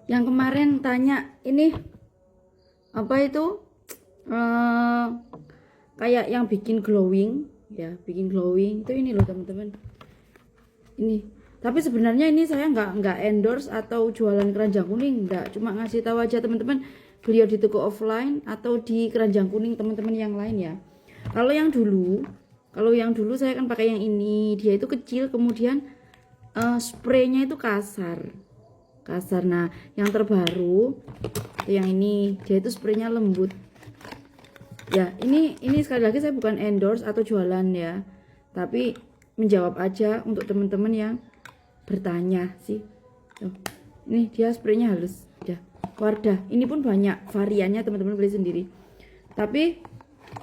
Yang kemarin tanya ini apa itu eh, kayak yang bikin glowing ya, bikin glowing itu ini loh teman-teman. Ini. Tapi sebenarnya ini saya nggak endorse atau jualan keranjang kuning, nggak, cuma ngasih tahu aja teman-teman, beliau di toko offline atau di keranjang kuning teman-teman yang lain ya. Kalau yang dulu saya kan pakai yang ini, dia itu kecil, kemudian spraynya itu kasar. Nah, yang terbaru yang ini, dia itu spraynya lembut. Ya, ini sekali lagi saya bukan endorse atau jualan ya. Tapi menjawab aja untuk teman-teman yang bertanya sih. Tuh, ini dia spraynya halus. Ya, Wardah. Ini pun banyak variannya, teman-teman beli sendiri. Tapi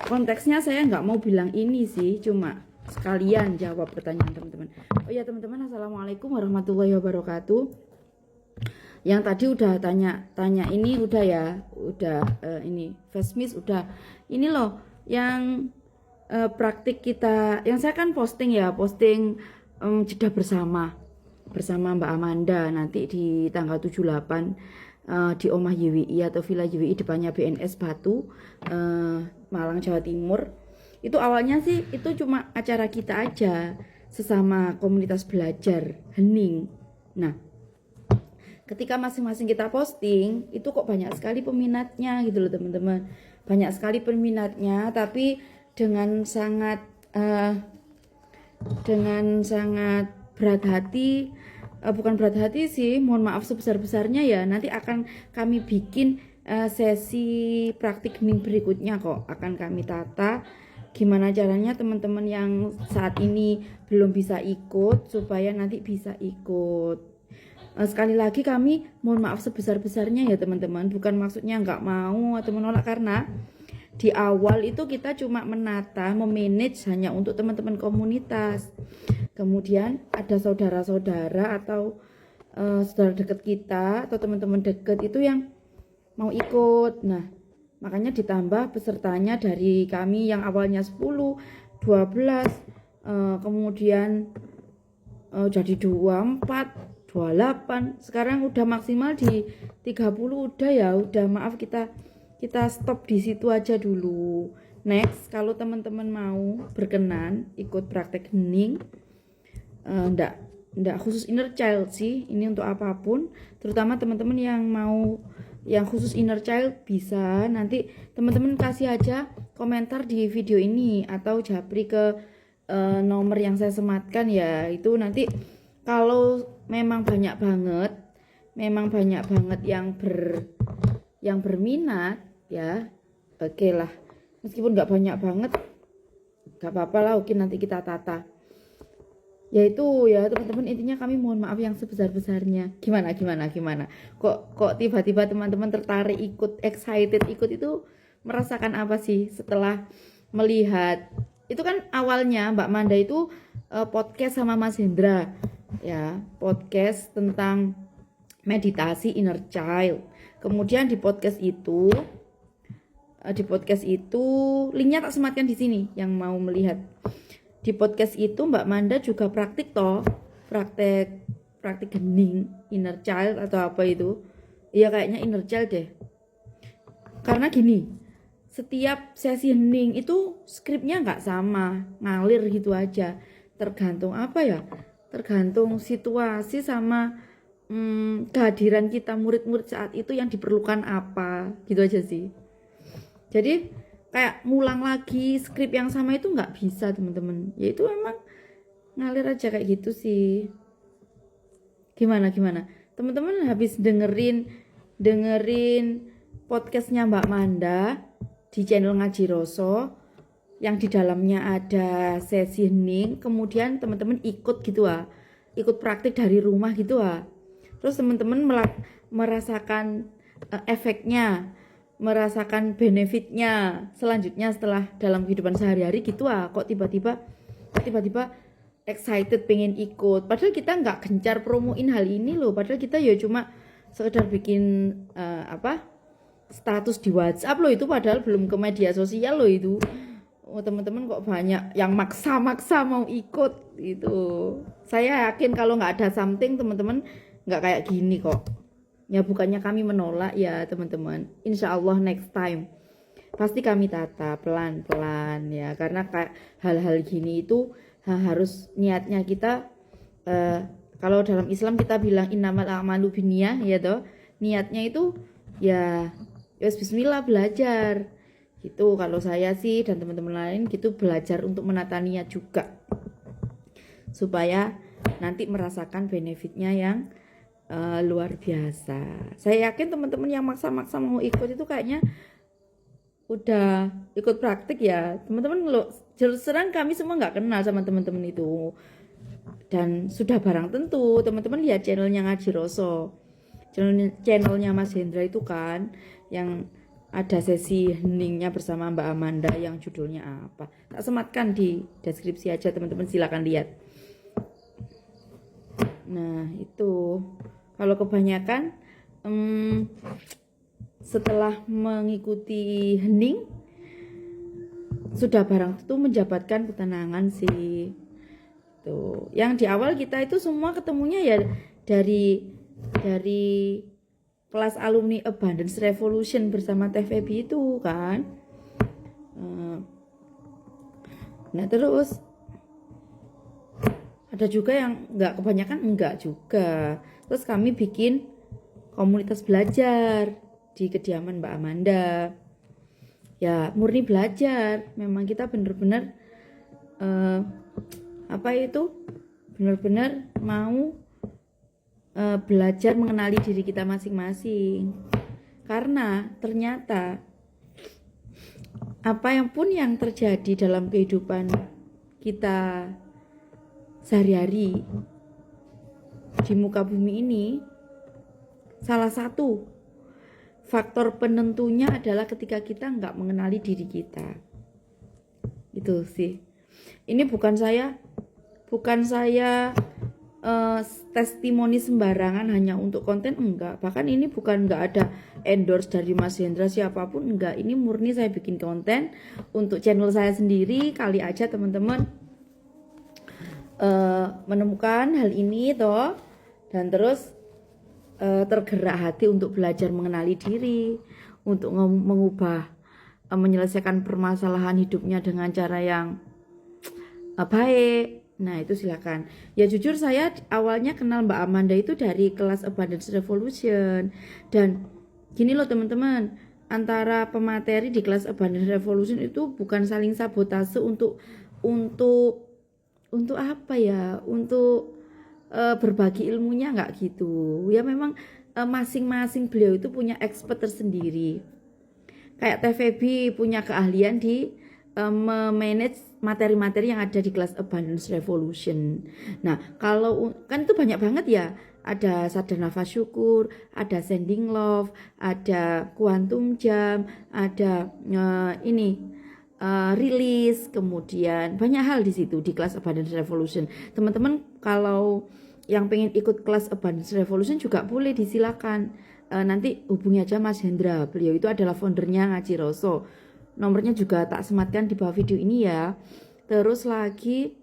konteksnya saya nggak mau bilang ini sih, cuma sekalian jawab pertanyaan teman-teman. Oh ya teman-teman, assalamualaikum warahmatullahi wabarakatuh. Yang tadi udah tanya ini udah ya, ini face mist udah. Ini loh yang praktik kita, yang saya kan posting jeda bersama Mbak Amanda nanti di tanggal 78 di Omah YWI atau Villa YWI depannya BNS Batu, Malang, Jawa Timur. Itu awalnya sih itu cuma acara kita aja sesama komunitas belajar hening. Nah, ketika masing-masing kita posting itu kok banyak sekali peminatnya gitu loh teman-teman, banyak sekali peminatnya, tapi dengan sangat berat hati, bukan berat hati sih, mohon maaf sebesar-besarnya ya, nanti akan kami bikin sesi praktik hening berikutnya kok, akan kami tata gimana caranya teman-teman yang saat ini belum bisa ikut supaya nanti bisa ikut. Sekali lagi kami mohon maaf sebesar-besarnya ya teman-teman, bukan maksudnya nggak mau atau menolak, karena di awal itu kita cuma menata, memanage hanya untuk teman-teman komunitas. Kemudian ada saudara-saudara atau saudara dekat kita atau teman-teman dekat itu yang mau ikut. Nah, makanya ditambah pesertanya dari kami yang awalnya 10, 12, kemudian jadi 24, 28, sekarang udah maksimal di 30 udah ya, udah maaf kita stop di situ aja dulu. Next, kalau teman-teman mau berkenan ikut praktek hening, ndak khusus inner child sih, ini untuk apapun, terutama teman-teman yang mau yang khusus inner child bisa nanti teman-teman kasih aja komentar di video ini atau japri ke nomor yang saya sematkan ya. Itu nanti kalau memang banyak banget yang berminat ya, oke lah, meskipun nggak banyak banget nggak apa-apa lah, oke nanti kita tata. Yaitu ya teman-teman, intinya kami mohon maaf yang sebesar-besarnya. Gimana kok tiba-tiba teman-teman tertarik ikut, excited ikut, itu merasakan apa sih setelah melihat itu? Kan awalnya Mbak Manda itu podcast sama Mas Hendra ya, podcast tentang meditasi inner child. Kemudian di podcast itu linknya tak sematkan di sini yang mau melihat. Di podcast itu Mbak Manda juga praktik hening inner child atau apa itu ya, kayaknya inner child deh. Karena gini, setiap sesi hening itu skripnya nggak sama, ngalir gitu aja, tergantung apa ya, tergantung situasi sama kehadiran kita murid-murid saat itu yang diperlukan apa, gitu aja sih. Jadi kayak ngulang lagi skrip yang sama itu nggak bisa teman-teman, ya itu memang ngalir aja kayak gitu sih. Gimana teman-teman habis dengerin podcastnya Mbak Manda di channel Ngaji Roso yang di dalamnya ada sesi hening, kemudian teman-teman ikut gitu ikut praktik dari rumah gitu terus teman-teman merasakan efeknya, merasakan benefitnya selanjutnya setelah dalam kehidupan sehari-hari gitu kok tiba-tiba excited pengen ikut, padahal kita nggak gencar promoin hal ini loh, padahal kita ya cuma sekedar bikin status di WhatsApp loh, itu padahal belum ke media sosial loh itu. Teman-teman kok banyak yang maksa-maksa mau ikut gitu. Saya yakin kalau nggak ada something teman-teman nggak kayak gini kok. Ya bukannya kami menolak ya teman-teman, insya Allah next time pasti kami tata pelan-pelan ya, karena kayak hal-hal gini itu harus niatnya kita, kalau dalam Islam kita bilang innamal a'malu binniyah ya toh, niatnya itu ya bismillah belajar gitu. Kalau saya sih dan teman-teman lain gitu belajar untuk menata niat juga supaya nanti merasakan benefitnya yang luar biasa. Saya yakin teman-teman yang maksa-maksa mau ikut itu kayaknya udah ikut praktik ya teman-teman. Lo serang kami semua nggak kenal sama teman-teman itu, dan sudah barang tentu teman-teman lihat channelnya Ngaji Roso, channelnya Mas Hendra itu kan, yang ada sesi heningnya bersama Mbak Amanda yang judulnya apa, tak sematkan di deskripsi aja teman-teman, silakan lihat. Nah itu kalau kebanyakan setelah mengikuti hening sudah barang tentu menjabatkan ketenangan sih. Tuh, yang di awal kita itu semua ketemunya ya dari kelas alumni Abundance Revolution bersama Teh Febi itu kan. Nah terus ada juga yang enggak, kebanyakan enggak juga. Terus kami bikin komunitas belajar di kediaman Mbak Amanda. Ya murni belajar, memang kita benar-benar benar-benar mau belajar mengenali diri kita masing-masing. Karena ternyata apa yang pun yang terjadi dalam kehidupan kita sehari-hari di muka bumi ini, salah satu faktor penentunya adalah ketika kita nggak mengenali diri kita. Itu sih. Ini bukan saya testimoni sembarangan hanya untuk konten, enggak. Bahkan ini bukan nggak ada endorse dari Mas Hendra siapapun, enggak. Ini murni saya bikin konten untuk channel saya sendiri. Kali aja teman-teman menemukan hal ini toh, dan terus tergerak hati untuk belajar mengenali diri, untuk mengubah, menyelesaikan permasalahan hidupnya dengan cara yang baik. Nah itu silakan. Ya jujur saya awalnya kenal Mbak Amanda itu dari kelas Abundance Revolution. Dan gini loh teman-teman, antara pemateri di kelas Abundance Revolution itu bukan saling sabotase untuk apa ya, untuk berbagi ilmunya, nggak gitu ya. Memang masing-masing beliau itu punya expert tersendiri. Kayak Teh Febi punya keahlian di memanage materi-materi yang ada di kelas Abundance Revolution. Nah kalau kan itu banyak banget ya, ada sadar nafas syukur, ada sending love, ada quantum jam, ada rilis, kemudian banyak hal di situ di kelas Abundance Revolution. Teman-teman kalau yang pengen ikut kelas Abundance Revolution juga boleh, disilakan. Nanti hubungi aja Mas Hendra, beliau itu adalah foundernya Ngaji Roso. Nomornya juga tak sematkan di bawah video ini ya. Terus lagi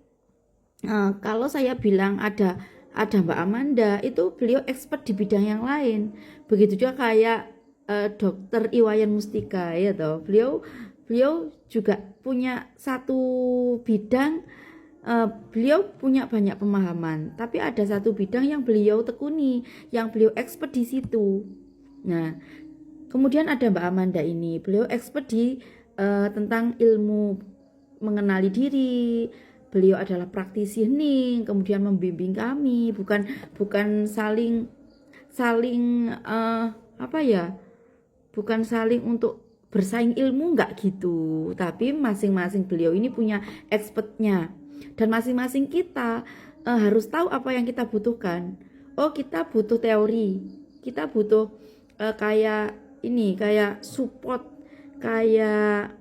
kalau saya bilang ada Mbak Amanda, itu beliau expert di bidang yang lain. Begitu juga kayak Dokter Iwayan Mustika ya toh. Beliau juga punya satu bidang, beliau punya banyak pemahaman, tapi ada satu bidang yang beliau tekuni, yang beliau expert di situ. Nah, kemudian ada Mbak Amanda ini, beliau expert di tentang ilmu mengenali diri. Beliau adalah praktisi hening, kemudian membimbing kami, bukan saling bukan saling untuk bersaing ilmu, enggak gitu. Tapi masing-masing beliau ini punya expertnya, dan masing-masing kita harus tahu apa yang kita butuhkan. Oh kita butuh teori, kita butuh kayak support, kayak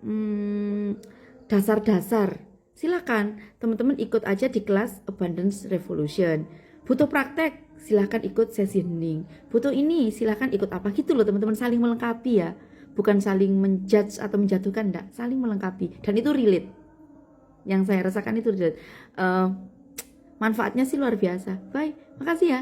dasar-dasar. Silakan teman-teman ikut aja di kelas Abundance Revolution. Butuh praktek, silakan ikut sesi hening. Butuh ini, silakan ikut apa gitu loh teman-teman, saling melengkapi ya. Bukan saling menjudge atau menjatuhkan, enggak, saling melengkapi. Dan itu relate. Yang saya rasakan itu relate. Manfaatnya sih luar biasa. Bye, makasih ya.